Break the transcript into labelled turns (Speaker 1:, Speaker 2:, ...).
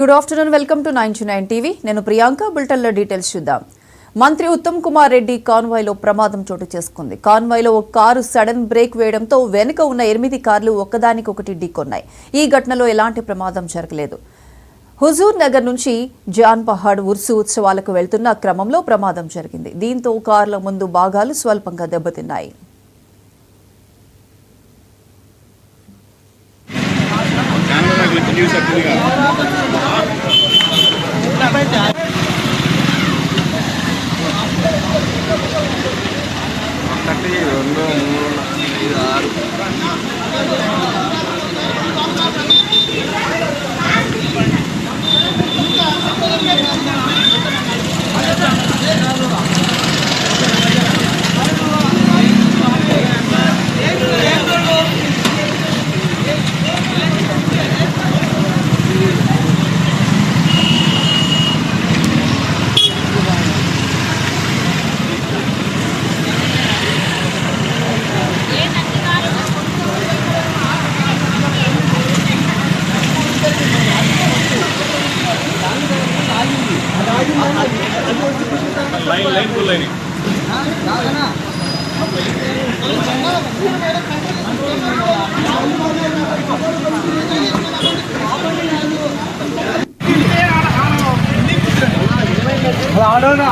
Speaker 1: Good afternoon, welcome to 929 TV. నేను ప్రియాంక. బులెటిన్లో details చూద్దాం. మంత్రి ఉత్తమ్ కుమార్ రెడ్డి కాన్వాయ్లో ప్రమాదం చోటు చేసుకుంది. కాన్వాయ్లో ఒక కారు సడన్ బ్రేక్ వేయడంతో వెనుక ఉన్న 8 కార్లు ఒక్కదానికొకటి ఢీకొన్నాయి. ఈ ఘటనలో ఎలాంటి ప్రమాదం జరగలేదు. హుజూర్ నగర్ నుంచి జాన్ పహాడ్ ఉర్సు ఉత్సవాలకు వెళ్తున్న క్రమంలో ప్రమాదం జరిగింది. దీంతో కార్ల ముందు భాగాలు స్వల్పంగా దెబ్బతిన్నాయి. लाइन फुल लाइन आड़ो ना